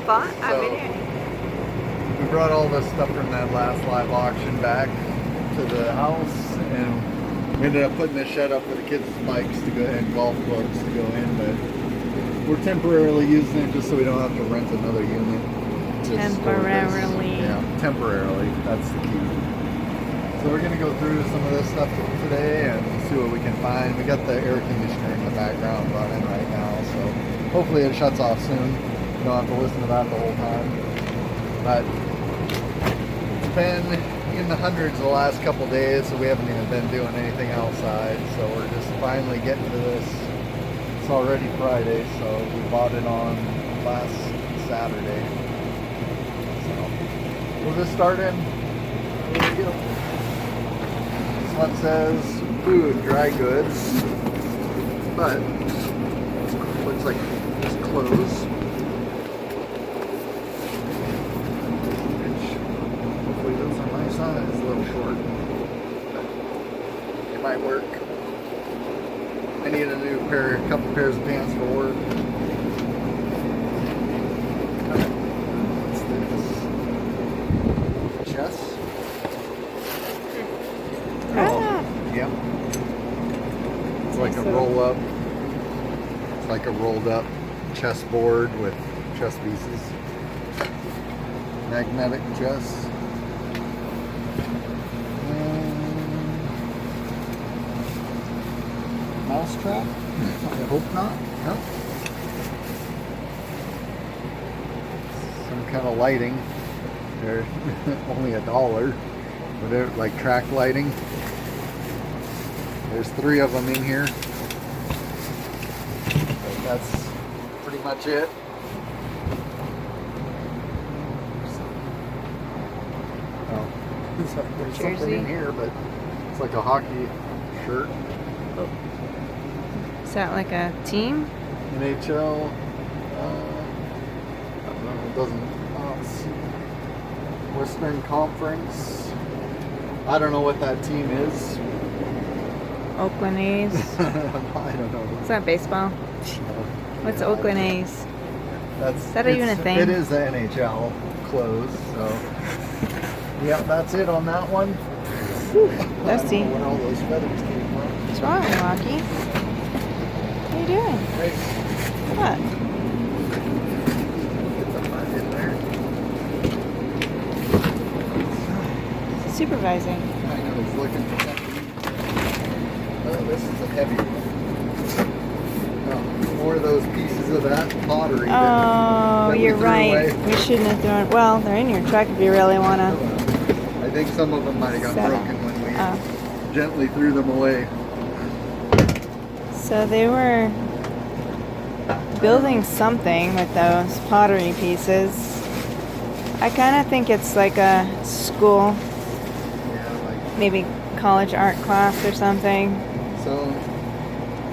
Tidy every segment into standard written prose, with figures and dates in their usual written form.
Grandpa. I'll So, be there. we brought all the stuff from that last live auction back to the house, and we ended up putting the shed up for the kids' bikes to go and golf clubs to go in, but we're temporarily using it just so we don't have to rent another unit. To Temporarily. Yeah, temporarily. That's the key. So we're gonna go through some of this stuff today and see what we can find. We got the air conditioner in the background running right now, so hopefully it shuts off soon. You don't have to listen to that the whole time. But it's been in the hundreds the last couple days, so we haven't even been doing anything outside. So we're just finally getting to this. It's already Friday, so we bought it on last Saturday. So we'll just start in. Here we go. This one says food, dry goods, but looks like it's clothes. Which hopefully those are my size, a little short, but it might work. I need a new couple pairs of pants for work. What's this? Chess? Ah. Yep. It's like a roll up. It's like a rolled up chessboard with chess pieces. Magnetic chess. Mousetrap? I hope not. No. Some kind of lighting. They're only $1. But they're like track lighting. There's 3 of them in here. But that's pretty much it. Oh, there's something in here, but it's like a hockey shirt. Is that like a team? NHL. I don't know. It doesn't. Let's see. Western Conference. I don't know what that team is. Oakland A's. I don't know. Is that baseball? What's Oakland A's? Is that even a thing? It is the NHL clothes. So, yeah, that's it on that one. Dusty. I don't know where all those feathers came from. What's wrong, Rocky? What are you doing? Hey, What? get the mud in there. Supervising. I know he's looking for something. Oh, this is a heavy one. Oh, more of those pieces of that pottery. Oh, that we you're threw right. away. We shouldn't have thrown. Well, they're in your truck if you really wanna. I think some of them might have got Set 'em. broken when we Oh. gently threw them away. So they were building something with those pottery pieces. I kind of think it's like a school, Yeah, like maybe college art class or something. so.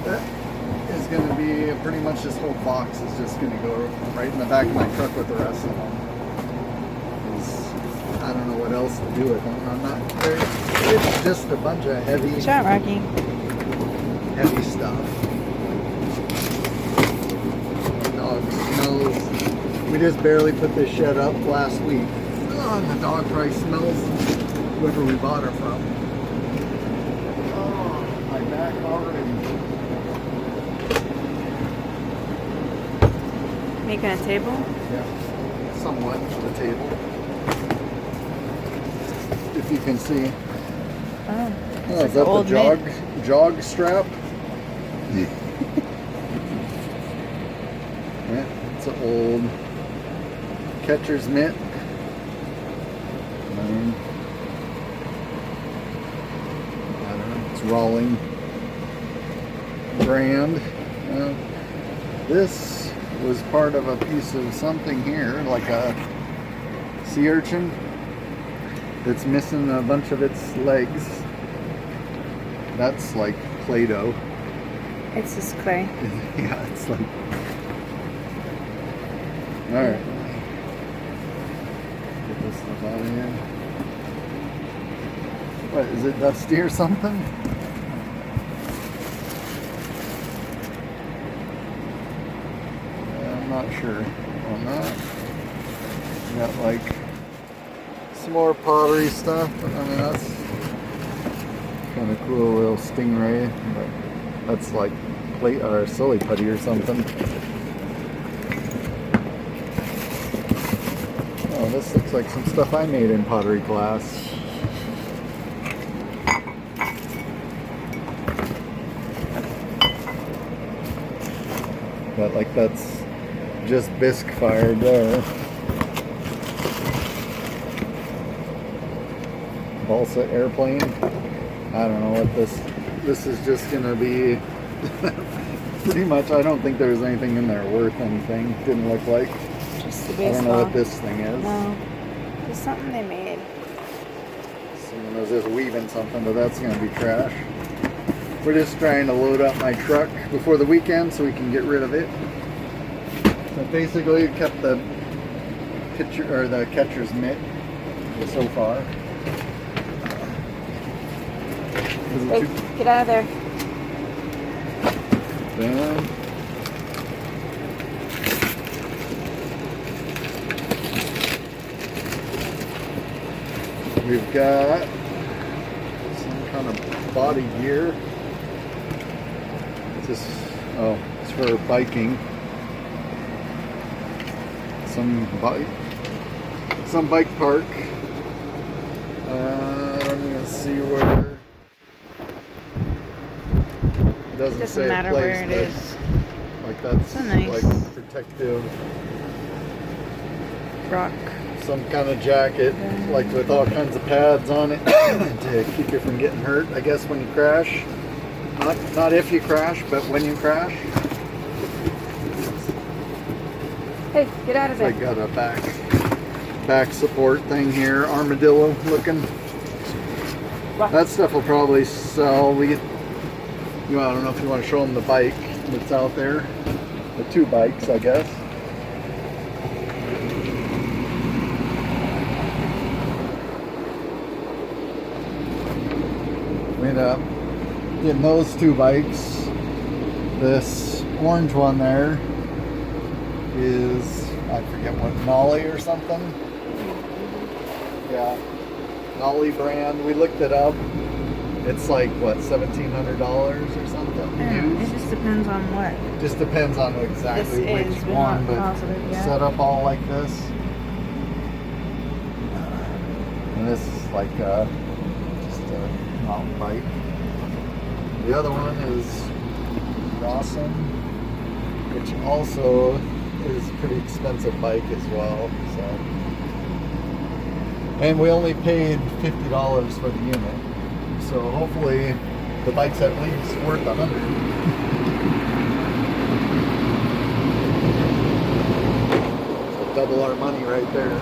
That is going to be pretty much this whole box is just going to go right in the back of my truck with the rest of them. 'Cause I don't know what else to do with them. I'm not. It's just a bunch of heavy Shot, Rocky. stuff. Dog smells. We just barely put this shed up last week. Oh, and the dog probably smells whoever we bought her from. Oh, my back already. Making a table? Yeah, somewhat to the table. If you can see. Oh. Oh, It's is that like the old jog strap? Yeah, it's an old catcher's mitt. I don't know, it's Rawling brand. This was part of a piece of something here, like a sea urchin. It's missing a bunch of its legs. That's like Play-Doh. It's just clay. Yeah, it's like. Alright. Get this stuff out of here. What, is it dusty or something? I'm not sure on that. Got like some more pottery stuff. I mean, that's kind of cool, little stingray. But that's like plate or silly putty or something. Oh, this looks like some stuff I made in pottery class. But like that's just bisque fired there. Balsa airplane. I don't know what this is just gonna be. Pretty much, I don't think there was anything in there worth anything. Didn't look like. Just the I baseball. don't know what this thing is. No, it's something they made. Someone was just weaving something, but that's gonna be trash. We're just trying to load up my truck before the weekend so we can get rid of it. So basically, kept the pitcher or the catcher's mitt so far. Hey, get out of there. Then we've got some kind of body gear. It's for biking. Some bike park. I'm gonna see where. It doesn't Doesn't say a matter place, where it but is. like that's So nice. like protective. Rock. Some kind of jacket, like with all kinds of pads on it to keep you from getting hurt. I guess when you crash, not if you crash, but when you crash. Hey, get out of I there. got a back support thing here, armadillo looking. What? That stuff will probably sell. I don't know if you want to show them the bike that's out there. The two bikes, I guess. We ended up getting those two bikes. This orange one there is, I forget what, Nolly or something. Yeah, Nolly brand. We looked it up. It's like what, $1,700 or something? Yeah, used? it just depends on what. Just depends on exactly This which is, we're one, not but positive yet. set up all like this. And this is like just a mountain bike. The other one is Rawson, which also is a pretty expensive bike as well. So, and we only paid $50 for the unit. So hopefully the bike's at least worth $100. So double our money right there.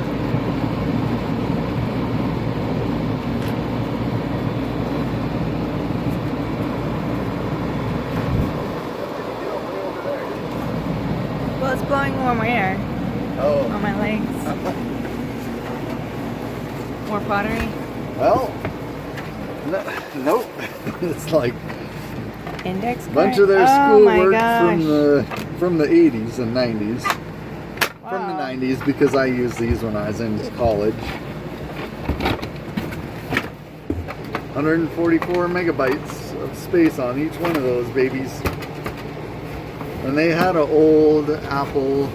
Well, it's blowing warm air Oh. on my legs. More pottery. Well, nope. It's like Index a bunch card? of their Oh my schoolwork gosh. from the 80s and 90s. From the Wow. 90s because I used these when I was in college. 144 megabytes of space on each one of those babies. And they had an old Apple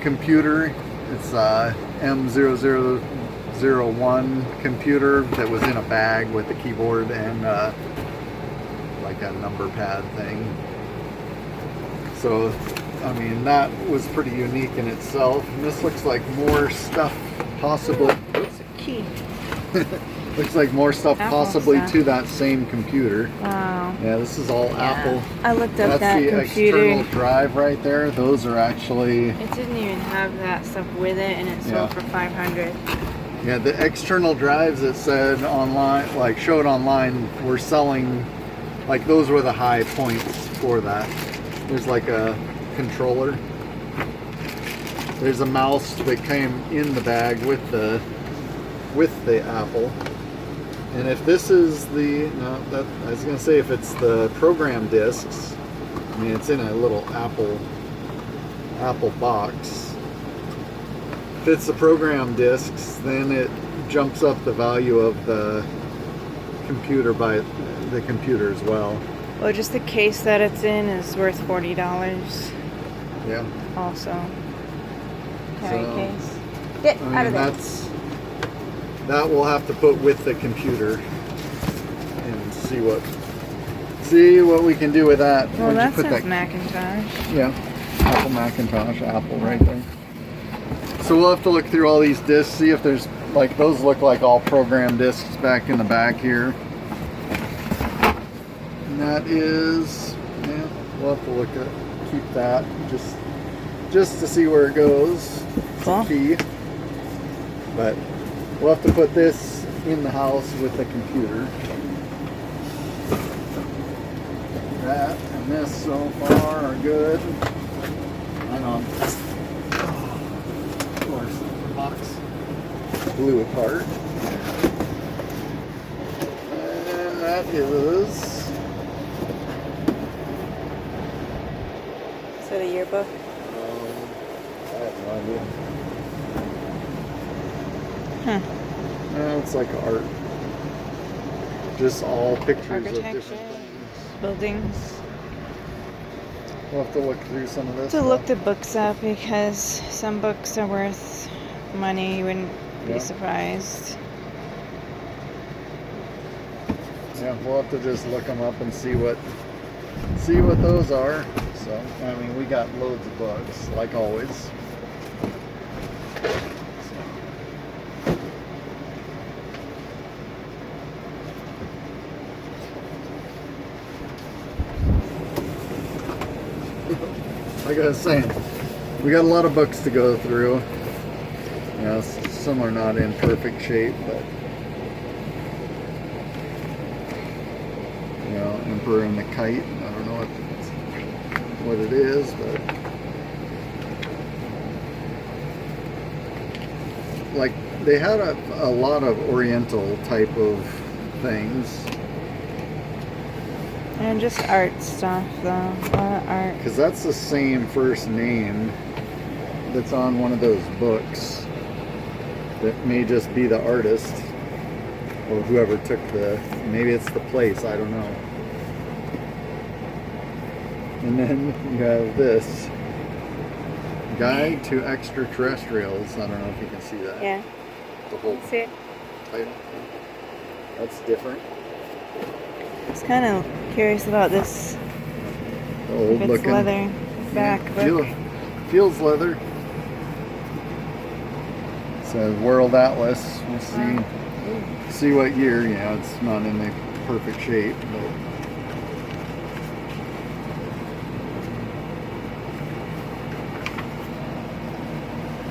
computer. It's M0001 computer that was in a bag with a keyboard and like a number pad thing. So, I mean, that was pretty unique in itself. And this looks like more stuff possibly. It's a key. Looks like more stuff Apple possibly stuff. to that same computer. Wow. Yeah, this is all Apple. I looked up That's that the computer. external drive right there. Those are actually, It didn't even have that stuff with it, and it sold Yeah. for $500. yeah, the external drives it said online, like showed online, were selling, like those were the high points for that. There's like a controller. There's a mouse that came in the bag with the Apple. And if this is the, no, that, I was gonna say if it's the program discs, I mean it's in a little Apple box. if it's the program discs, then it jumps up the value of the computer by the computer as well. Well, just the case that it's in is worth $40 Yeah. also. Carry So, case. Get I mean, out of there. that we'll have to put with the computer and see what we can do with that. Well, Where'd you that put says Macintosh. Yeah, Apple Macintosh, Apple right there. So we'll have to look through all these discs, see if there's, like, those look like all program discs back in the back here. And that is, yeah, we'll have to look at, keep that just to see where it goes. It's Cool. a key. But we'll have to put this in the house with the computer. That and this so far are good. Hang on. Of course, the box blew apart. And that is. Is that a yearbook? I have no idea. Huh. No, it's like art. Just all pictures of Architecture. different things. Buildings. We'll have to look through some of this. To stuff. look the books up because some books are worth money. You wouldn't Yeah. be surprised. Yeah, we'll have to just look them up and see what those are. So, I mean, we got loads of books, like always. Like I was saying, we got a lot of books to go through. You know, some are not in perfect shape, but you know, Emperor and the Kite. I don't know what it is, but like they had a lot of Oriental type of things. And just art stuff, though. A lot of art. Because that's the same first name that's on one of those books. That may just be the artist or whoever took maybe it's the place, I don't know. And then you have this Guide to Extraterrestrials. I don't know if you can see that. Yeah. The whole See it? title. That's different. I was kind of curious about this. The old If it's looking. leather back book. Feels leather. It says World Atlas. We'll see what year. Yeah, it's not in the perfect shape, but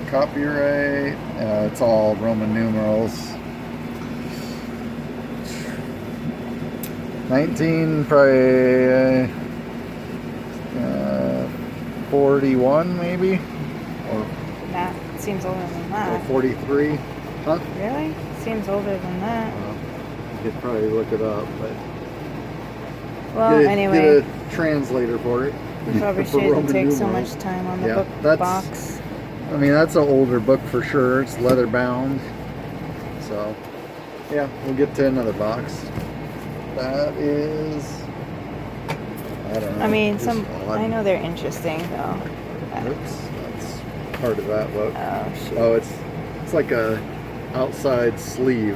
copyright. It's all Roman numerals. 41 maybe, or That seems older than or that. 43. Huh? Really? Seems older than that. You could probably look it up, but Well, anyway, get a translator for it. we probably for shouldn't Roman take so numerals. much time on the Yeah, book that's- box. I mean, that's an older book for sure. It's leather bound. So, yeah, we'll get to another box. That is, I don't know. I mean, just some. odd. I know they're interesting though. Oops, that's part of that book. Oh shoot. Oh, it's like a outside sleeve.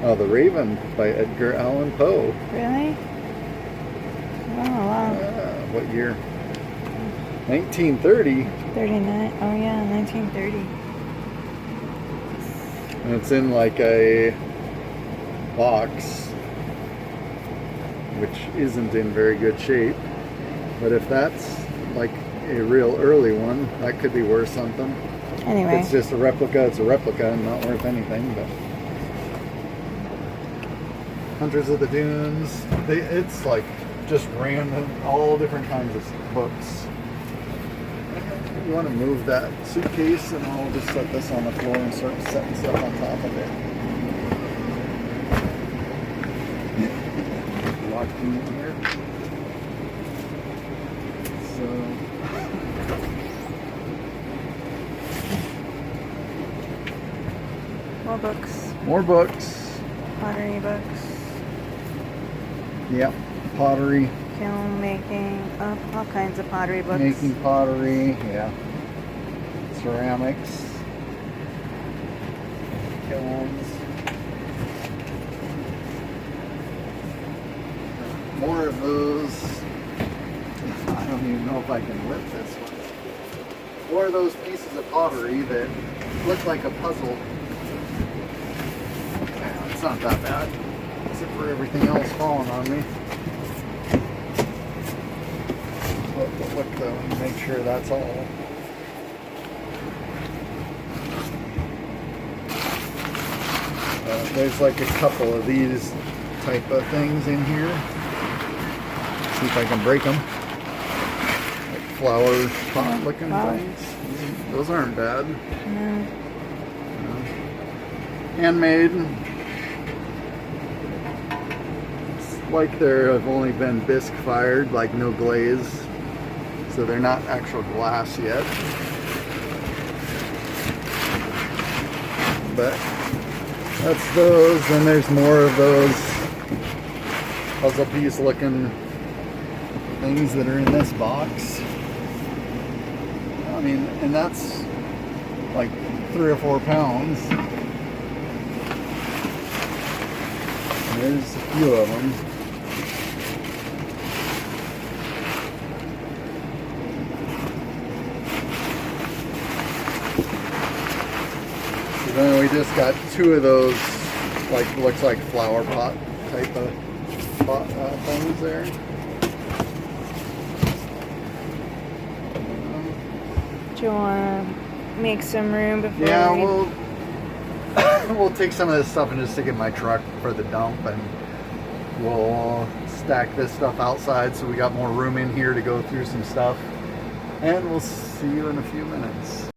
Oh, The Raven by Edgar Allan Poe. Really? Oh wow. What year? 1930. 39. Oh yeah, 1930. And it's in like a box, which isn't in very good shape. But if that's like a real early one, that could be worth something. Anyway. It's just a replica. It's a replica and not worth anything. But Hunters of the Dunes. It's like just random, all different kinds of books. You want to move that suitcase, and I'll just set this on the floor and start setting stuff on top of it. Locked in here. So More books. More books. Pottery books. Yep. Pottery. Kiln making. Oh, all kinds of pottery books. Making pottery. Yeah. Ceramics. Kilns. More of those. I don't even know if I can lift this one. More of those pieces of pottery that look like a puzzle. Yeah, it's not that bad, except for everything else falling on me. Look though, and make sure that's all. There's like a couple of these type of things in here. See if I can break them. Like flower pot looking things. Those aren't bad. No. Handmade. It's like they've only been bisque fired, like no glaze. So they're not actual glass yet. But that's those, and there's more of those puzzle piece looking things that are in this box. I mean, and that's like 3 or 4 pounds. And there's a few of them. So then we just got 2 of those, like looks like flower pot type of pot things there. Do you want to make some room before Yeah, we... we'll take some of this stuff and just stick it in my truck for the dump, and we'll stack this stuff outside so we got more room in here to go through some stuff. And we'll see you in a few minutes.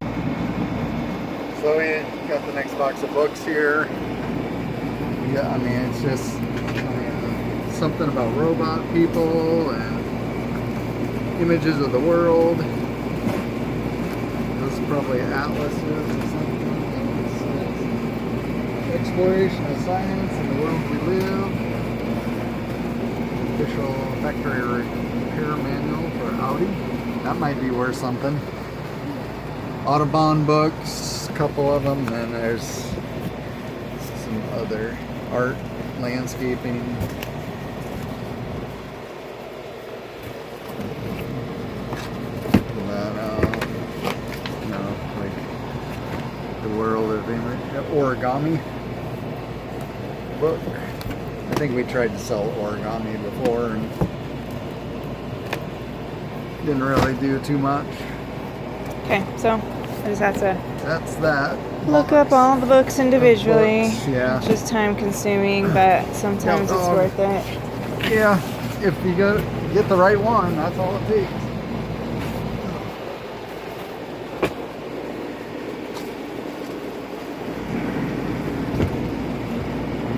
So we got the next box of books here. Yeah, I mean, it's just something about robot people and images of the world. Those are probably atlases or something. Exploration of science in the world we live. Official factory repair manual for Audi. That might be worth something. Audubon books, a couple of them. Then there's some other art, landscaping. Like the world of origami book. I think we tried to sell origami before and didn't really do too much. Okay, so I just have to That's that. look up all the books individually. Books, yeah. Which is time consuming, but sometimes it's worth it. Yeah, if you get the right one, that's all it takes.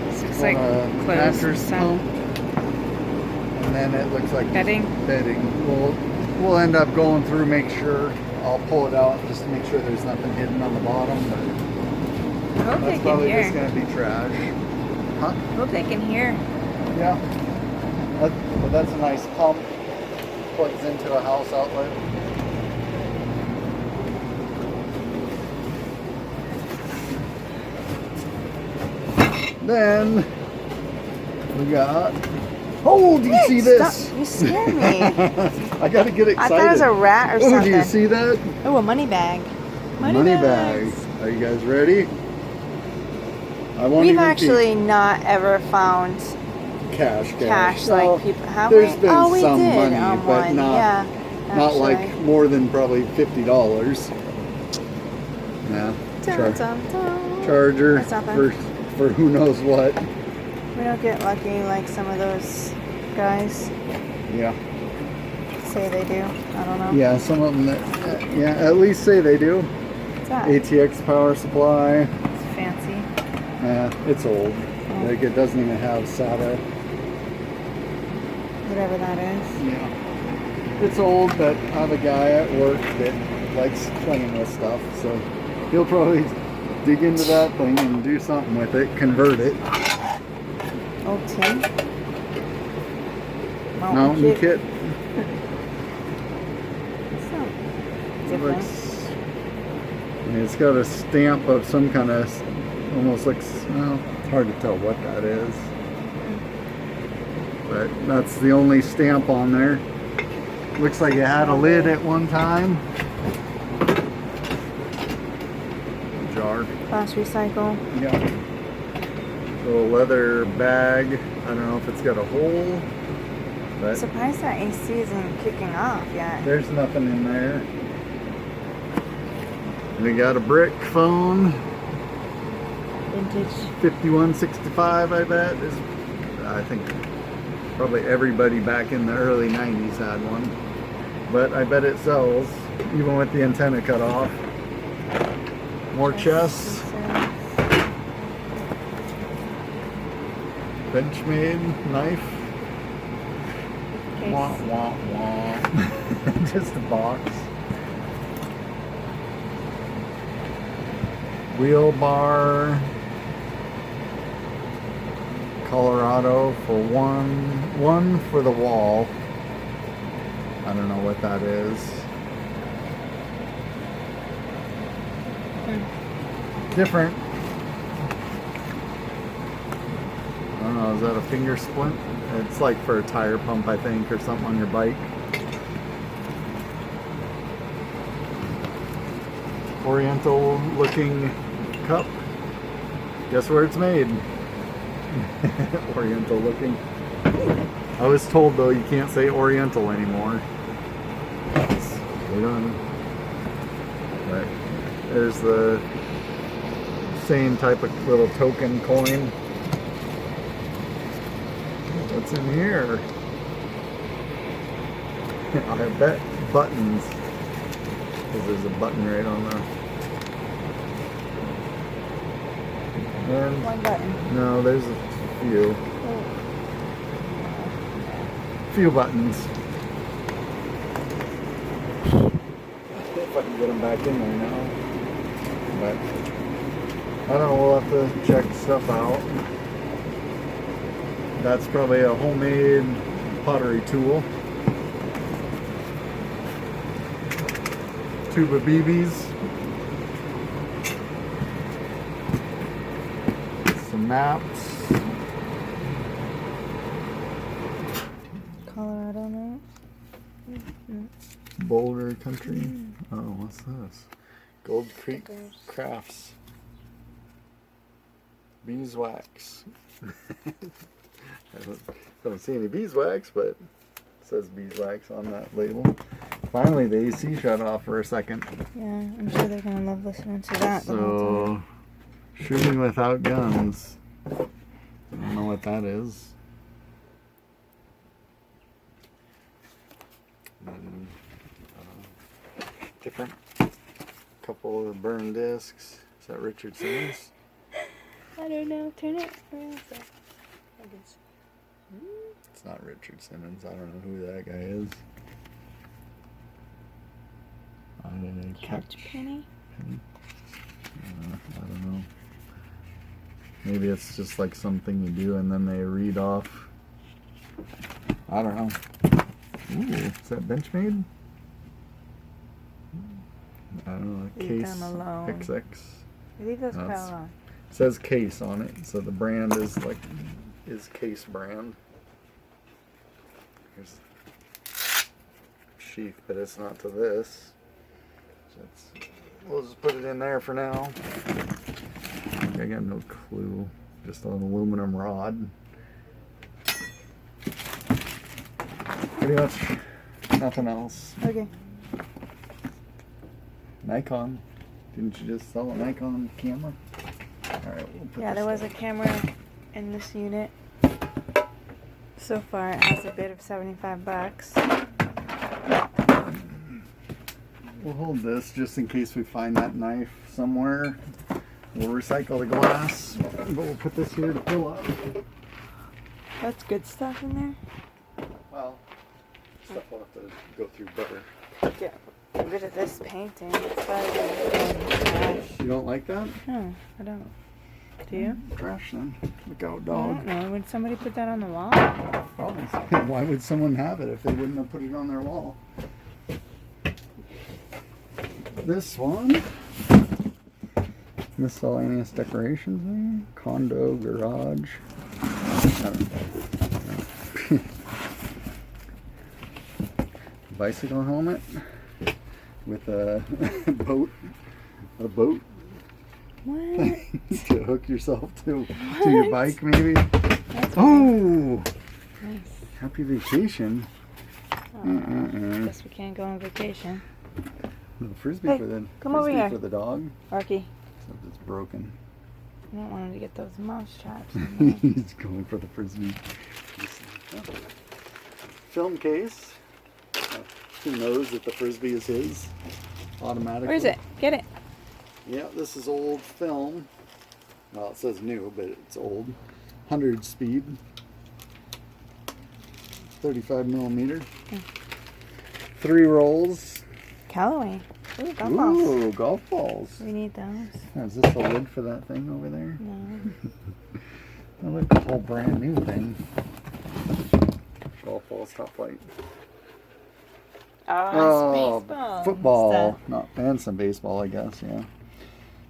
This looks like closed mattress some pump. And then it looks like bedding. We'll end up going through, make sure. I'll pull it out just to make sure there's nothing hidden on the bottom. But I hope they that's can probably hear. just gonna be trash. Huh? I hope they can hear. Yeah. But that's a nice pump. Plugs into a house outlet. Then we got. Oh, do you see this? Stop. You scared me. I gotta get excited. I thought it was a rat or Oh, something. do you see that? Oh, a money bag. Money bag. bags. Are you guys ready? I won't We've even actually not ever found keep cash. like Well, people. Have there's we? been Oh, we some did money, on but one. not Yeah, not like actually. more than probably $50. Yeah. Dun, dun, dun. Charger That's nothing. for who knows what. We don't get lucky like some of those guys Yeah. say they do. I don't know. Yeah, some of them that, yeah, at least say they do. What's that? ATX power supply. It's fancy. Yeah, it's old. Oh. Like it doesn't even have SATA. Whatever that is. Yeah. It's old, but I have a guy at work that likes playing with stuff, so he'll probably dig into that thing and do something with it, convert it. Old tin. Mountain kit. So, It different. looks, I mean, it's got a stamp of some kind of, almost looks, well, it's hard to tell what that is. But that's the only stamp on there. Looks like it had a lid at one time. Jar. Fast recycle. Yeah. Little leather bag. I don't know if it's got a hole, I'm but surprised that AC isn't kicking off yet. there's nothing in there. We got a brick phone. Vintage. 5165, I bet. I think probably everybody back in the early 90s had one. But I bet it sells, even with the antenna cut off. More chests. Benchmade knife. Case. Wah, wah, wah. Just a box. Wheel bar. Colorado for one for the wall. I don't know what that is. Different. I don't know, is that a finger splint? It's like for a tire pump, I think, or something on your bike. Oriental looking cup. Guess where it's made? Oriental looking. I was told though you can't say Oriental anymore. We're done. Right. There's the same type of little token coin. What's in here? I bet buttons. Because there's a button right on the... And One button. no, there's a few. Few buttons. If I can get them back in there now. But I don't know, we'll have to check stuff out. That's probably a homemade pottery tool. Tube of BBs. Some maps. Colorado maps. Boulder Country. Oh, what's this? Gold Creek Stickers. Crafts. Beeswax. I don't see any beeswax, but it says beeswax on that label. Finally, the AC shut off for a second. Yeah, I'm sure they're gonna love listening to that the whole time. So, shooting without guns. I don't know what that is. And, different. Couple of burned discs. Is that Richard Simmons? I don't know. Turn it around. So I guess. It's not Richard Simmons. I don't know who that guy is. Catch penny. I don't know. Maybe it's just like something you do and then they read off. I don't know. Ooh, is that Benchmade? I don't know. Leave Case them alone. XX. Leave those That's- crowd alone. It says Case on it, so the brand is Case brand. Here's sheath, but it's not to this. So we'll just put it in there for now. I got no clue. Just an aluminum rod. Pretty much nothing else. Okay. Nikon. Didn't you just sell a Nikon camera? Alright, we'll put Yeah, this there was a there. camera in this unit. So far, it has a bid of $75. We'll hold this just in case we find that knife somewhere. We'll recycle the glass, but we'll put this here to fill up. That's good stuff in there. Well, stuff will have to go through butter. Yeah. Get rid of this painting. It's better than trash. You don't like that? No, I don't. Do you? Trash then. Look out, I dog. don't know. Would somebody put that on the wall? Probably. Why would someone have it if they wouldn't have put it on their wall? This one. Miscellaneous decorations there. Condo, garage. I don't know. Bicycle helmet with a boat. A boat What? to hook yourself to your What? bike, maybe. That's Oh, nice. happy vacation. Oh, guess we can't go on vacation. No, frisbee Hey, for the come over frisbee here. for the dog. Arky, Except it's broken. I don't want him to get those mouse traps. in there. He's going for the frisbee. Film case. He knows that the frisbee is his automatically. Where is it? Get it. Yeah, this is old film. Well, it says new, but it's old. 100 speed. 35 millimeter. 3 rolls. Callaway. Ooh, golf balls. Ooh, golf balls. We need those. Oh, is this the lid for that thing over there? No. Oh, look, a whole brand new thing. Golf balls, top flight. Oh, baseball. Football. Stuff. Not, and some baseball, I guess, yeah.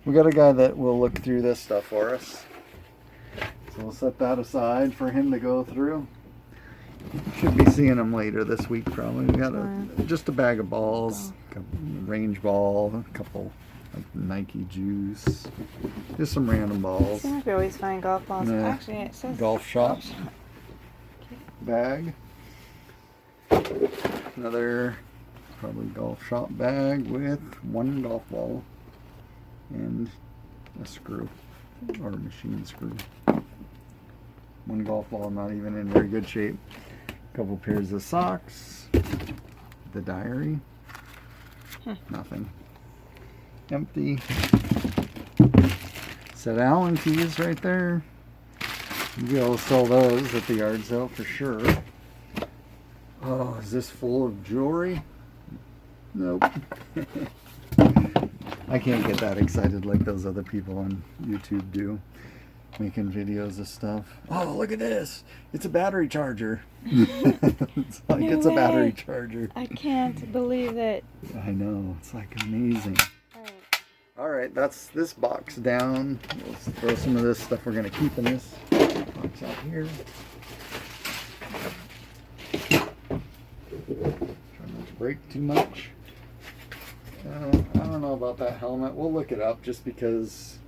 We got a guy that will look through this stuff for us. So we'll set that aside for him to go through. Should be seeing him later this week, probably. We got just a bag of balls, a range ball, a couple like Nike juice, just some random balls. Seems like we always find golf balls. Yeah. Actually, it says Golf shop bag. Another probably golf shop bag with 1 golf ball and a screw or a machine screw. 1 golf ball, not even in very good shape. A couple pairs of socks. The diary. Nothing. Empty. Set Allen keys right there. You'll be able to sell those at the yard sale for sure. Oh, is this full of jewelry? Nope. I can't get that excited like those other people on YouTube do, making videos of stuff. Oh, look at this! It's a battery charger. It's like No it's a battery way. charger. I can't believe it. I know, it's like amazing. Alright. Alright, that's this box down. We'll throw some of this stuff we're going to keep in this box out here. Try not to break too much. I don't know about that helmet. We'll look it up just because.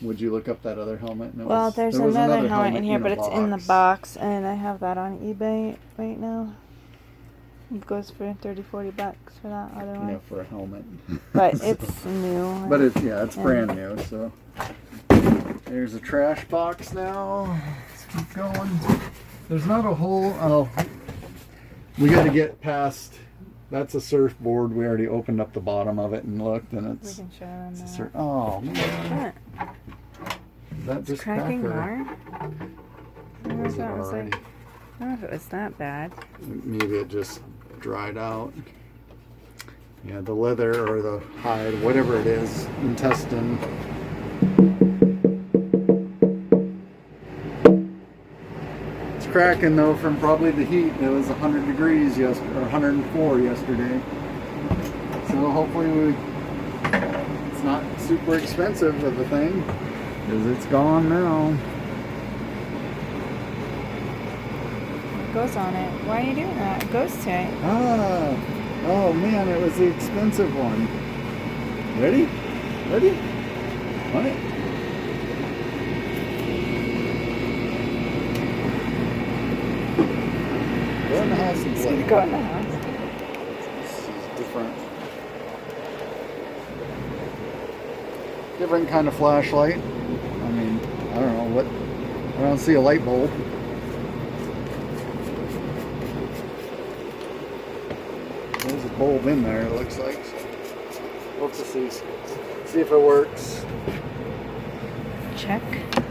Would you look up that other helmet? No, Well, there's another helmet in here, a but it's in the box, and I have that on eBay right now. It goes for $30-40 for that other one. Yeah, for a helmet. But it's new. But it's it's brand new. So there's a trash box now. Let's keep going. There's not a whole. Oh, we got to get past. That's a surfboard. We already opened up the bottom of it and looked, and We it's. can show them It's that. oh man, What? is that It's just cracking crack or more? I is it thought it was already? like, I don't know if it was that bad. Maybe it just dried out. Yeah, the leather or the hide, whatever it is, intestine. It's cracking though from probably the heat. It was 100 degrees yesterday, or 104 yesterday. So hopefully it's not super expensive of a thing, because it's gone now. It goes on it. Why are you doing that? It goes to it. Ah, oh man, it was the expensive one. Ready? Ready? On it. Go in the house and It's play. gonna go in the house. This is different. Different kind of flashlight. I mean, I don't know what. I don't see a light bulb. There's a bulb in there, it looks like. We'll have to see if it works. Check.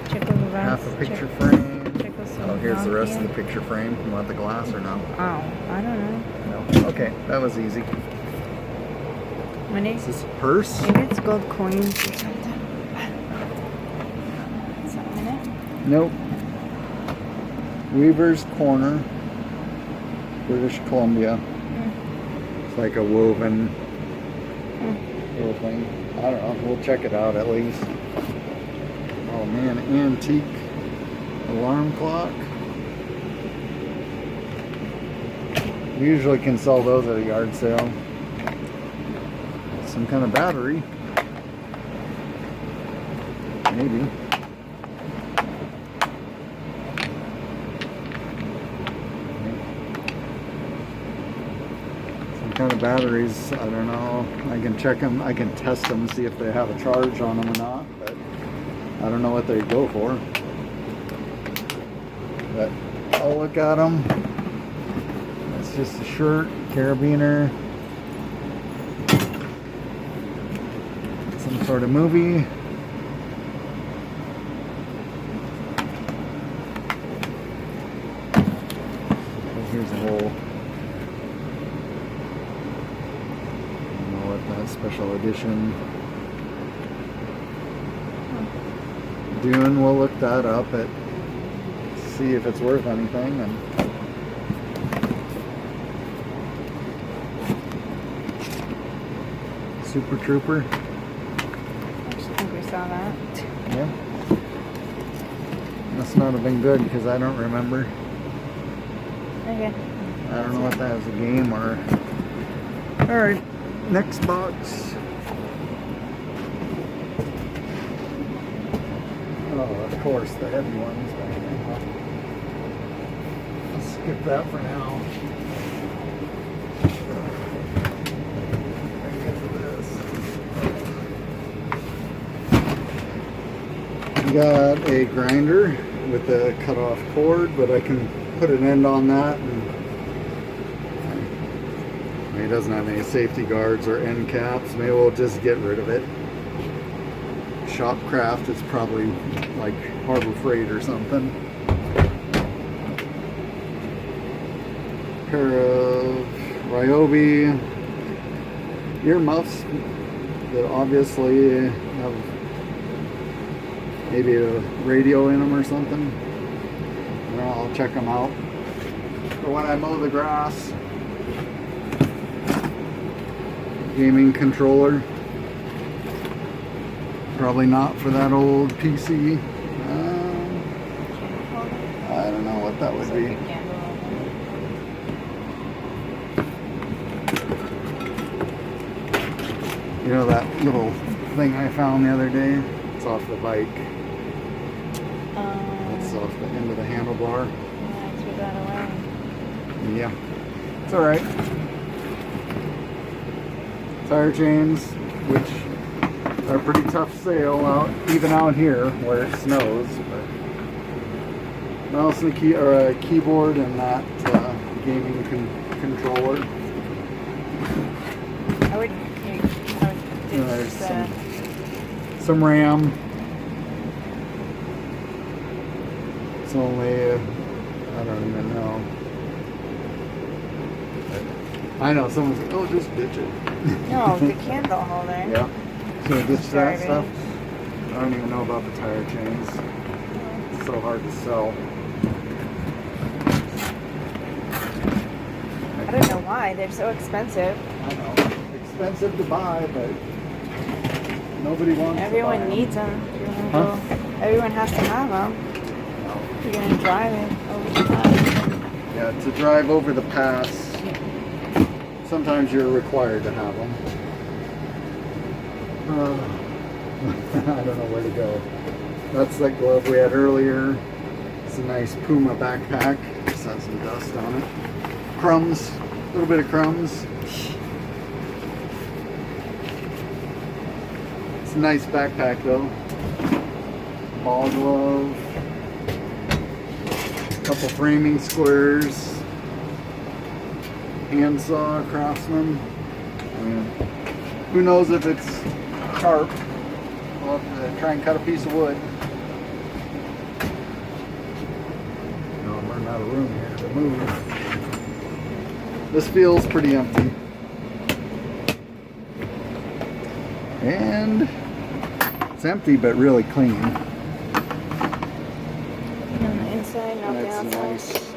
Check over the Half rest. a picture Check. frame. Check with some Oh, here's the rest of Nokia. the picture frame. You want the glass or no? Oh, I don't know. No. Okay, that was easy. Money? Is this a purse? Maybe it's gold coins or something. Something in it? Nope. Weaver's Corner, British Columbia. It's like a woven little thing. I don't know. We'll check it out at least. Oh man, antique alarm clock. We usually can sell those at a yard sale. Some kind of battery. Maybe. Kind of batteries, I don't know. I can check them, I can test them, see if they have a charge on them or not, but I don't know what they go for. But I'll look at them. It's just a shirt, carabiner, some sort of movie. Here's a whole special edition. Dune, we'll look that up and see if it's worth anything. And Super Trooper. I actually think we saw that. Yeah. Must not have been good because I don't remember. Okay. I don't know what that is, a game or. Alright. Next box. Oh, of course, the heavy ones. Let's skip that for now. We got a grinder with a cut-off cord, but I can put an end on that. It doesn't have any safety guards or end caps. Maybe we'll just get rid of it. Shopcraft is probably like Harbor Freight or something. Pair of Ryobi earmuffs that obviously have maybe a radio in them or something. Well, I'll check them out for when I mow the grass. Gaming controller. Probably not for that old PC. I don't know what that would be. You know that little thing I found the other day? It's off the bike. It's off the end of the handlebar. Yeah, I threw that away. Yeah. It's alright. Tire chains, which are pretty tough sale out, even out here where it snows. But mouse and a keyboard and that gaming controller. I would There's some RAM. It's only I don't even know. I know someone's like, oh, just ditch it. No, the candle holder. Yeah. So ditch that stuff. I don't even know about the tire chains. It's so hard to sell. I don't know why. They're so expensive. I know. Expensive to buy, but nobody wants Everyone to buy needs them. Huh? Everyone has to have them. No. You're going to drive it over the pass. Yeah, to drive over the pass, sometimes you're required to have them. I don't know where to go. That's that glove we had earlier. It's a nice Puma backpack. Just has some dust on it. Crumbs, a little bit of crumbs. It's a nice backpack though. Ball glove. Couple framing squares. Handsaw, Craftsman. I mean, who knows if it's sharp. We'll have to try and cut a piece of wood. No, I'm running out of room here to move. This feels pretty empty. And it's empty but really clean. On the inside, not the That's outside. nice.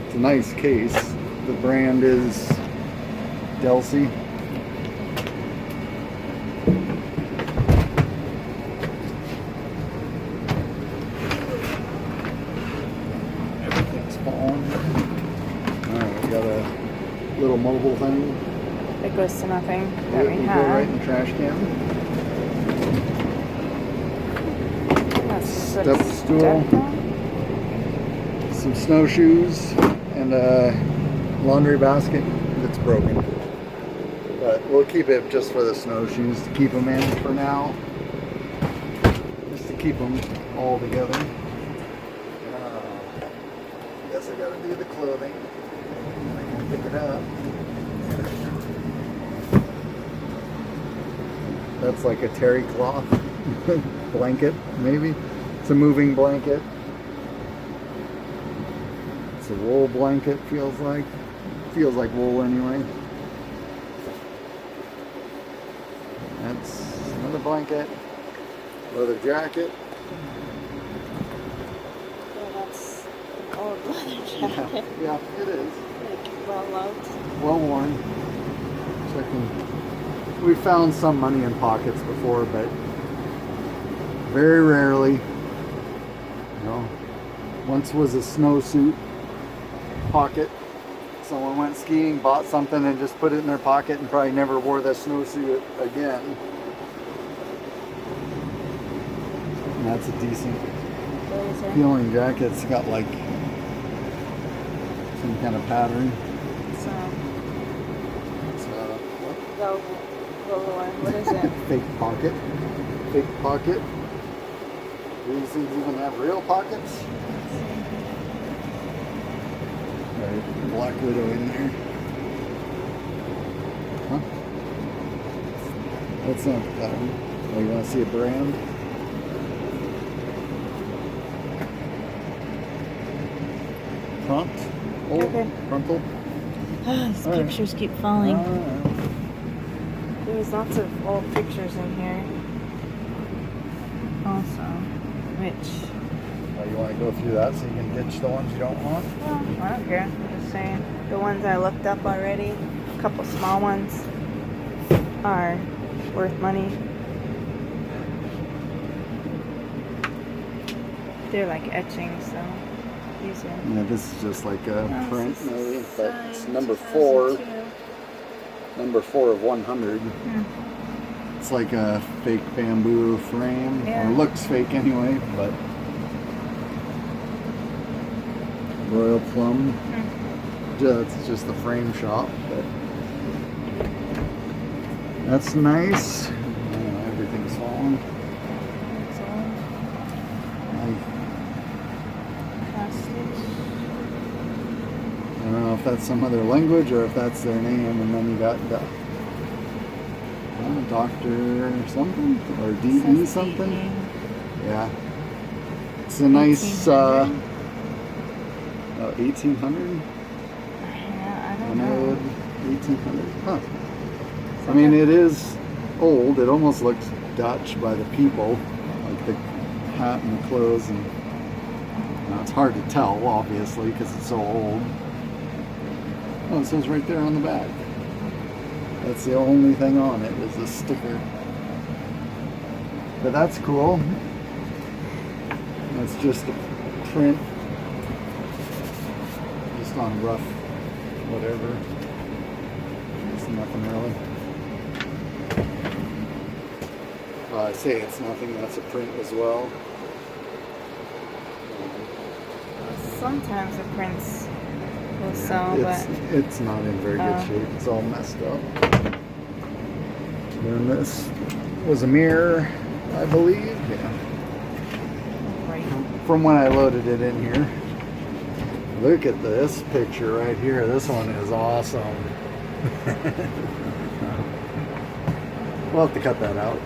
It's a nice case. The brand is Delsey. Everything's falling. Alright, we got a little mobile thing. It goes to nothing that It we will go have. right in the trash can. That's Step a stool. step down. Some snowshoes and a laundry basket that's broken. But we'll keep it just for the snowshoes to keep them in for now. Just to keep them all together. Guess I gotta do the clothing. I can pick it up. That's like a terry cloth blanket, maybe. It's a moving blanket. It's a wool blanket, feels like. Feels like wool anyway. That's another blanket. Leather jacket. Yeah, that's an old leather jacket. Yeah, it is. Like, well loved. Well worn. Checking. We found some money in pockets before, but very rarely. You know, once was a snowsuit pocket. Someone went skiing, bought something, and just put it in their pocket, and probably never wore that snowsuit again. And that's a decent Blazer. feeling jacket. It's got like some kind of pattern. So, It's Velour. What is it? fake pocket. Fake pocket. Do these things even have real pockets? Right, Black Widow in there. Huh? That's not the pattern. Oh, you want to see a brand? Prompt? Oh, Okay. Frontal? These Alright. pictures keep falling. Alright. There's lots of old pictures in here. Also, which, Oh, you want to go through that so you can ditch the ones you don't want? well, I don't care. I'm just saying. The ones I looked up already, a couple small ones, are worth money. They're like etchings, so these are. Yeah, this is just like a Oh, print, this is maybe, but it's signed number 4. 2002. Number 4 of 100. Hmm. It's like a fake bamboo frame, Yeah. or looks fake anyway, but Royal Plum. It's just the frame shop, but that's nice. Oh, everything's falling. It's all Like, plastic. I don't know if that's some other language or if that's their name, and then you got the Doctor something or DE Says something. DE. Yeah, it's a nice 1800? 1800. Yeah, I don't know. 1800. Huh. I mean, it is old. It almost looks Dutch by the people, like the hat and the clothes, and it's hard to tell, obviously, because it's so old. Oh, it says right there on the back. That's the only thing on it is the sticker. But that's cool. That's just a print, just on rough whatever. It's nothing really. I say it's nothing, that's a print as well. Sometimes the prints will sell, but It's not in very good shape. It's all messed up. And this was a mirror, I believe. Yeah. right. From when I loaded it in here. Look at this picture right here. This one is awesome. We'll have to cut that out.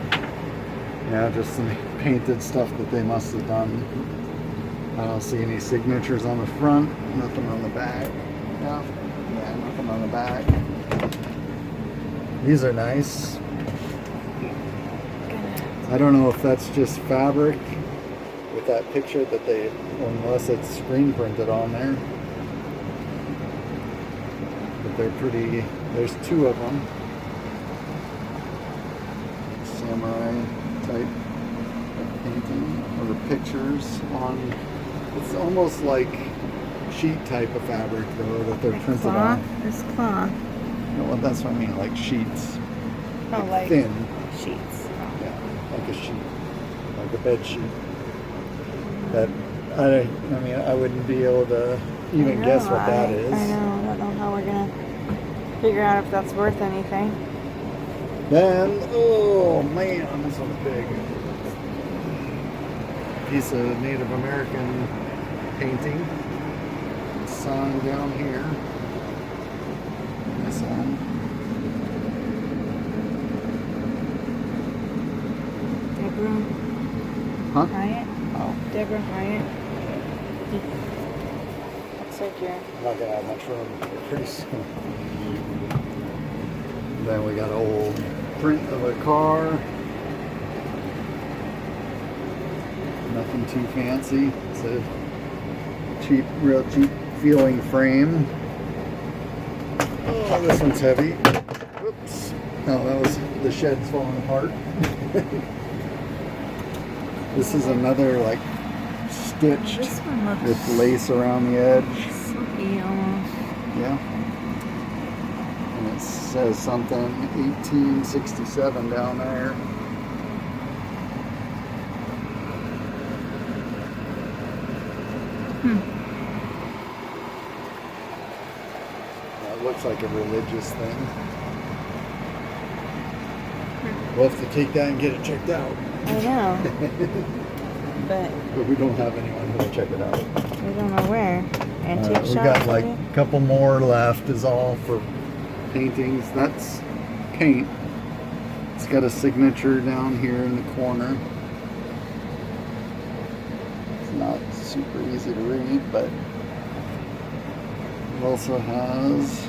Yeah, just some painted stuff that they must have done. I don't see any signatures on the front, nothing on the back. Yeah, nothing on the back. These are nice. I don't know if that's just fabric with that picture that they, unless it's screen printed on there. But they're pretty, there's two of them. Samurai type of painting, or pictures on, it's almost like sheet type of fabric though that they're Like printed cloth? on. It's cloth. No, well, that's what I mean, like sheets. Oh, like thin. sheets. Yeah, like a sheet, like a bed sheet. That I mean, I wouldn't be able to even guess what that is. I know. I don't know how we're gonna figure out if that's worth anything. Then, oh man, this one's big. Piece of Native American painting. Sun down here. This one. Deborah Huh? Hyatt. Oh, Deborah Hyatt. Looks like you're. I'm not gonna have much room pretty soon. Then we got an old print of a car. Nothing too fancy. It's a cheap, real cheap feeling frame. Oh, this one's heavy. Whoops. No, that was the shed's falling apart. This is another like stitched This one looks with lace around the edge. silky almost. Yeah. And it says something 1867 down there. It looks like a religious thing. We'll have to take that and get it checked out. I know. But But we don't have anyone who'll check it out. we don't know where. Antique We shop. got like maybe? a couple more left is all for paintings. That's paint. It's got a signature down here in the corner. It's not super easy to read, but it also has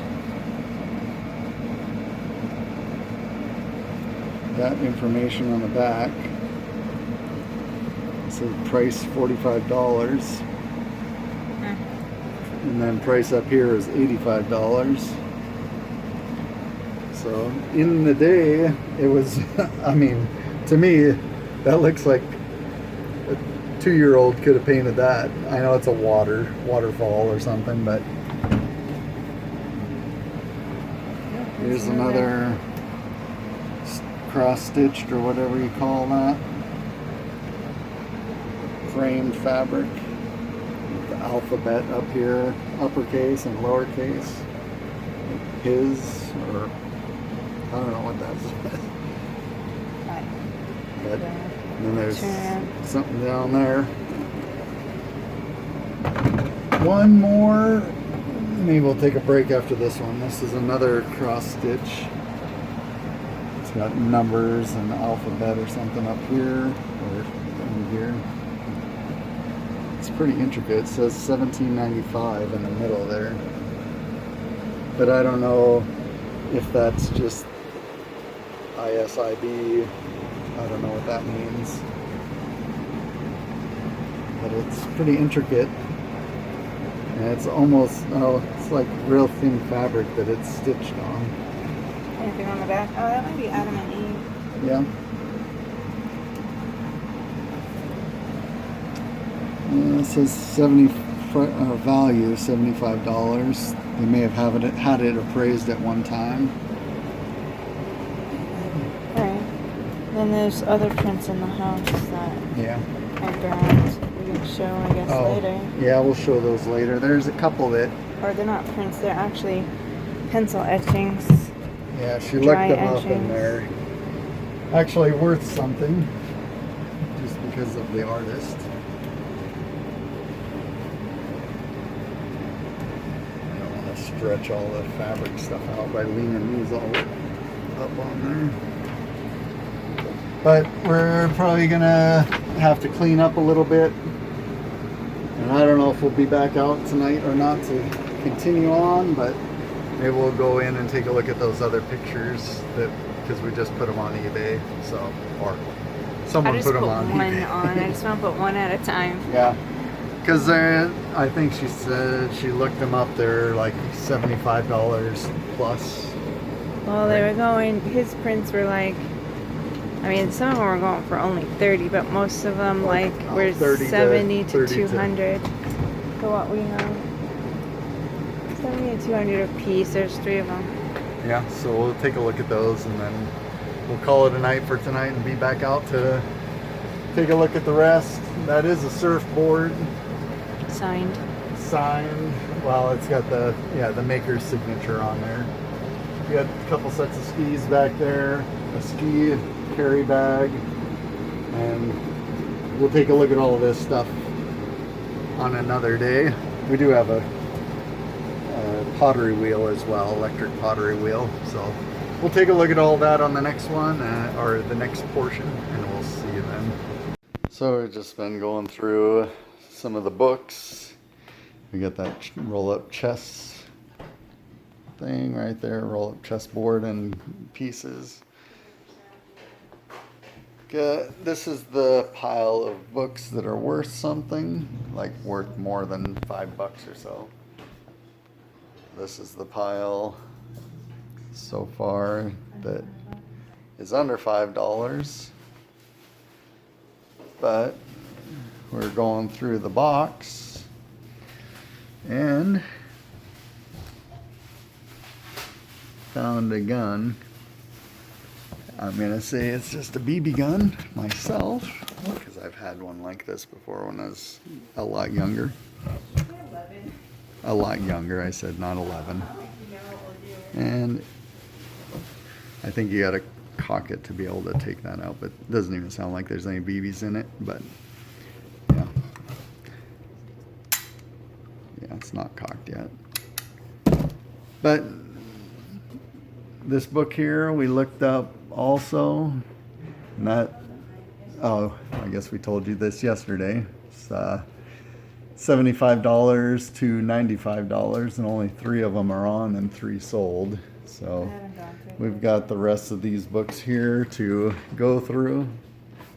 that information on the back. It says price $45. And then price up here is $85. So in the day, it was, I mean, to me, that looks like a 2-year-old could have painted that. I know it's a waterfall or something, but here's another cross-stitched or whatever you call that. Framed fabric. The alphabet up here, uppercase and lowercase. His, or I don't know what that's. Right. But Yeah. then there's Sure. something down there. One more. Maybe we'll take a break after this one. This is another cross stitch. It's got numbers and alphabet or something up here or in here. It's pretty intricate. It says $17.95 in the middle there. But I don't know if that's just ISIB. I don't know what that means. But it's pretty intricate. And it's almost, oh, it's like real thin fabric that it's stitched on. Anything on the back? Oh, that might be Adam and Eve. Yeah. It says value $75. They may have had it appraised at one time. Alright. Then there's other prints in the house that Yeah. I grabbed. We can show, I guess, later. Yeah, we'll show those later. There's a couple that, Or they're not prints, they're actually pencil etchings. yeah, she Dry looked them up and etchings. they're actually worth something just because of the artist. I don't want to stretch all the fabric stuff out by leaning these all up on there. But we're probably gonna have to clean up a little bit. And I don't know if we'll be back out tonight or not to continue on, but maybe we'll go in and take a look at those other pictures that, because we just put them on eBay, so, or Someone I just put put them on one eBay. on. I just want to put one at a time. Yeah, because I think she said she looked them up. They're like $75 plus. Well, they were going. His prints were like. I mean, some of them were going for only 30, but most of them were 30 to 70 to 32. 200. For what we have, 70 to 200 a piece. There's 3 of them. Yeah, so we'll take a look at those and then we'll call it a night for tonight and be back out to take a look at the rest. That is a surfboard. Signed. Well, it's got the maker's signature on there. You got a couple sets of skis back there, a ski carry bag, and we'll take a look at all of this stuff on another day. We do have a pottery wheel as well, electric pottery wheel. So we'll take a look at all that on the next one, or the next portion, and we'll see you then. So we've just been going through some of the books. We got that roll-up chess thing right there, roll-up chessboard and pieces. This is the pile of books that are worth something, like worth more than $5 or so. This is the pile so far that is under $5, but we're going through the box and found a gun. I'm gonna say it's just a BB gun myself, because I've had one like this before when I was a lot younger. A lot younger, I said, not 11. And I think you gotta cock it to be able to take that out, but it doesn't even sound like there's any BBs in it, but yeah. Yeah, it's not cocked yet. But this book here, we looked up also, not, oh, I guess we told you this yesterday. It's $75 to $95, and only 3 of them are on and 3 sold. So we've got the rest of these books here to go through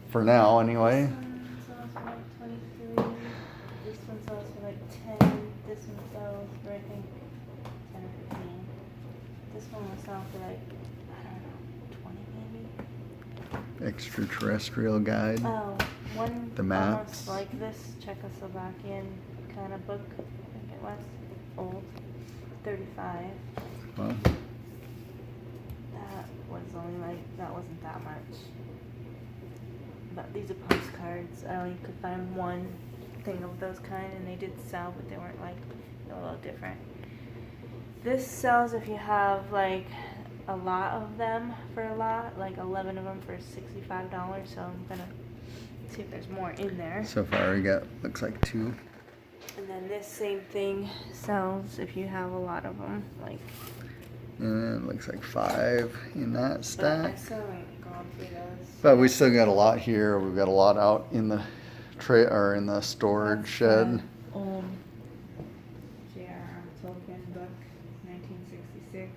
for now anyway. This one sells for like 10. This one sells for I think 10 or 15. This one will sell for like, I don't know, 20 maybe. Extraterrestrial guide. Oh, one The maps. almost like this Czechoslovakian kind of book. I think it was old, 35. Well, That was only like, that wasn't that much. But these are postcards. I only could find one thing of those kind, and they did sell, but they weren't like, they were a little different. This sells if you have like a lot of them for a lot, like 11 of them for $65. So I'm gonna see if there's more in there. so far we got, looks like 2. And then this same thing sells if you have a lot of them, like. And it looks like 5 in that But I stack. still haven't gone through those. But we still got a lot here. We've got a lot out in the or in the storage shed. Old J.R.R. Tolkien book, 1966.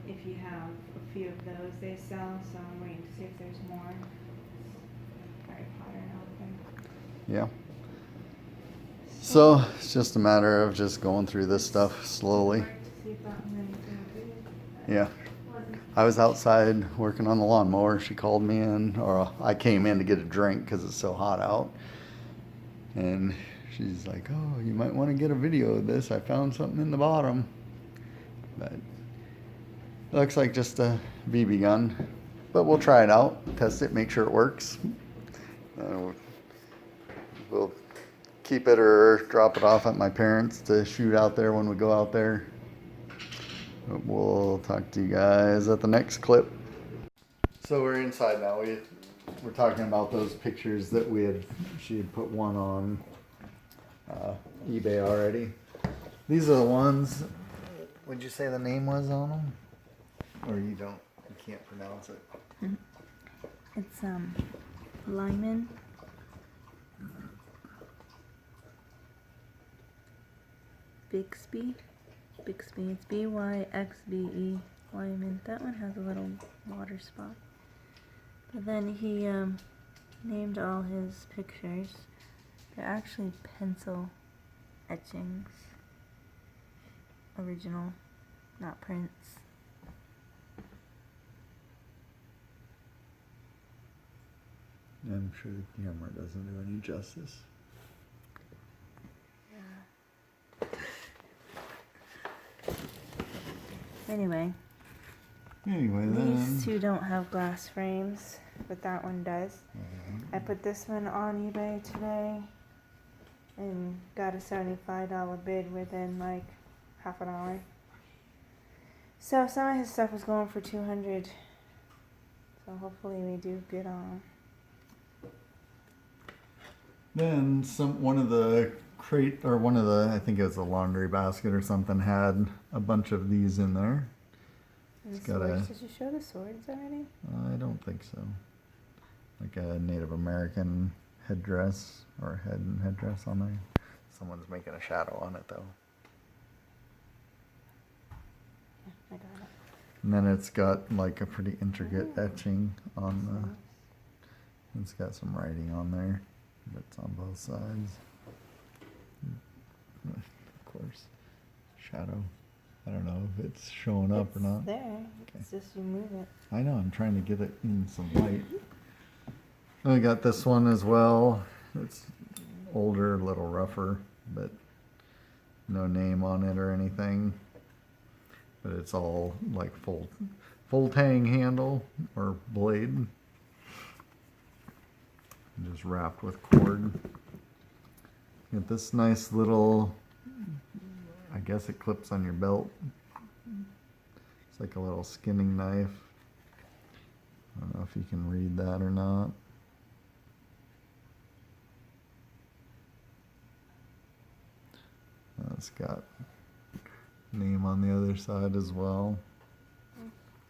If you have a few of those, they sell. So I'm waiting to see if there's more. Harry Potter and everything. Yeah. So it's just a matter of just going through this stuff slowly. Yeah. I was outside working on the lawnmower. She called me in, or I came in to get a drink because it's so hot out. And she's like, oh, you might want to get a video of this. I found something in the bottom. But it looks like just a BB gun. But we'll try it out, test it, make sure it works. We'll keep it or drop it off at my parents to shoot out there when we go out there. But we'll talk to you guys at the next clip. So we're inside now. We're talking about those pictures that she had put one on eBay already. These are the ones, would you say the name was on them? Or you can't pronounce it? It's Lyman. Bixby. It's Byxbe. Lyman. That one has a little water spot. But then he named all his pictures. They're actually pencil etchings. Original, not prints. I'm sure the camera doesn't do any justice. Anyway, then. these two don't have glass frames, but that one does. I put this one on eBay today and got a $75 bid within like half an hour. So some of his stuff was going for $200. So hopefully we do good on. Then one of the I think it was a laundry basket or something, had a bunch of these in there. And It's the got swords. Did you show the swords already? I don't think so. Like a Native American headdress or headdress on there. Someone's making a shadow on it though. Yeah, I got it. And then it's got like a pretty intricate etching on the. It's got some writing on there. It's on both sides. Of course, shadow. I don't know if it's showing up or not. It's there. Okay. It's just you move it. I know, I'm trying to get it in some light. I got this one as well. It's older, a little rougher, but no name on it or anything. But it's all like full tang handle or blade. Just wrapped with cord. Get this nice little, I guess it clips on your belt. It's like a little skinning knife. I don't know if you can read that or not. It's got name on the other side as well. I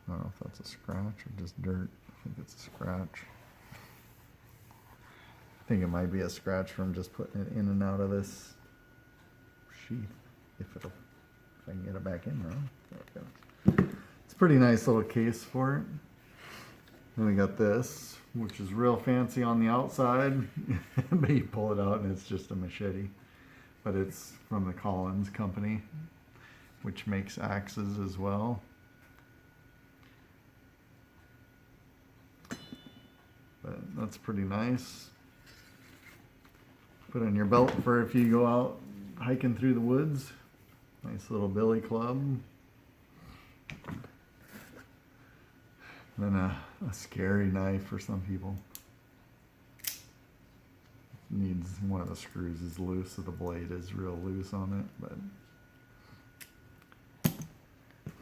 don't know if that's a scratch or just dirt. I think it's a scratch. I think it might be a scratch from just putting it in and out of this sheath. If I can get it back in, right? There it goes. It's a pretty nice little case for it. Then we got this, which is real fancy on the outside, but you pull it out and it's just a machete. But it's from the Collins Company, which makes axes as well. But that's pretty nice. Put on your belt for if you go out hiking through the woods. Nice little billy club. Then a scary knife for some people. Needs one of the screws is loose, so the blade is real loose on it. But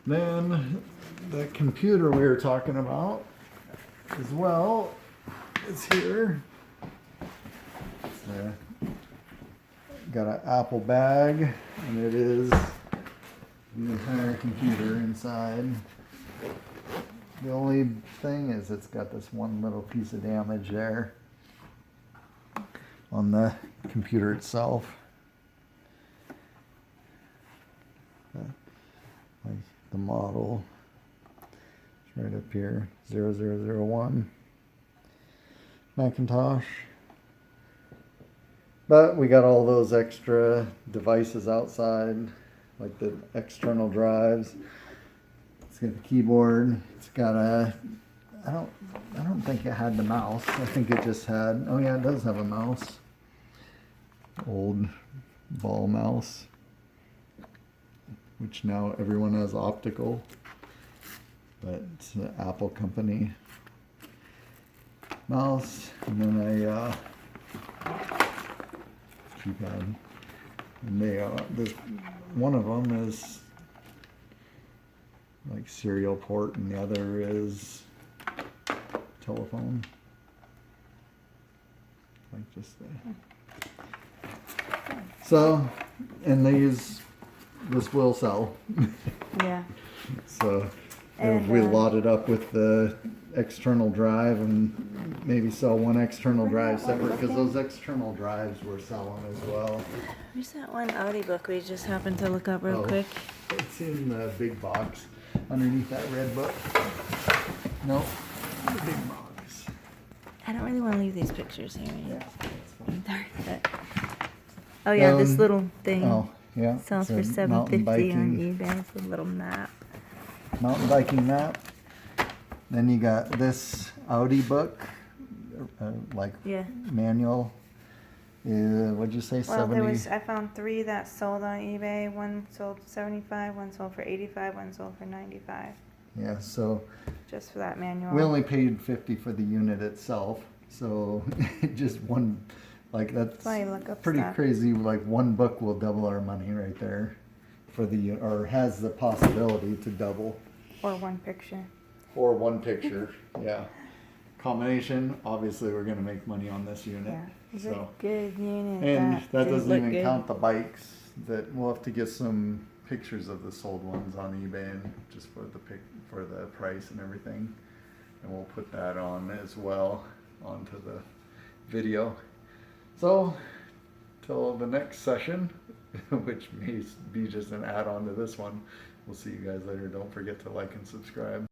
then the computer we were talking about as well is here. It's got an Apple bag, and it is the entire computer inside. The only thing is it's got this one little piece of damage there on the computer itself. Like the model is right up here, 0001 Macintosh. But we got all those extra devices outside, like the external drives. It's got the keyboard. It's got a, I don't think it had the mouse. I think it just had, oh yeah, it does have a mouse. Old ball mouse, which now everyone has optical, but it's an Apple company mouse. And then a keypad. And there's one of them is like serial port, and the other is telephone. Like just there. So, and this will sell. Yeah. So, And, if we lot it up with the external drive and maybe sell one external drive separate, because those external drives we're selling as well. Where's that one audiobook we just happened to look up real quick? It's in the big box underneath that red book. Nope, the big box. I don't really want to leave these pictures here. Yeah. But, oh yeah, this Um, little thing Oh, yeah. sells it's for a mountain $7.50 on biking- eBay. It's a little map. Mountain biking map. Then you got this Audi book, like Yeah. manual. What'd you say? Well, 70. I found 3 that sold on eBay. One sold for 75, one sold for 85, one sold for 95. Yeah. So Just for that manual. we only paid 50 for the unit itself. So just one, like that's why you look up pretty stuff. crazy. Like one book will double our money right there, for the or has the possibility to double. Or one picture. Or one picture. Yeah. Combination. Obviously, we're gonna make money on this unit. Yeah. It's So. a good unit. And that did doesn't look even good. count the bikes. That we'll have to get some pictures of the sold ones on eBay and just for the price and everything, and we'll put that on as well onto the video. So till the next session, which may be just an add-on to this one. We'll see you guys later. Don't forget to like and subscribe.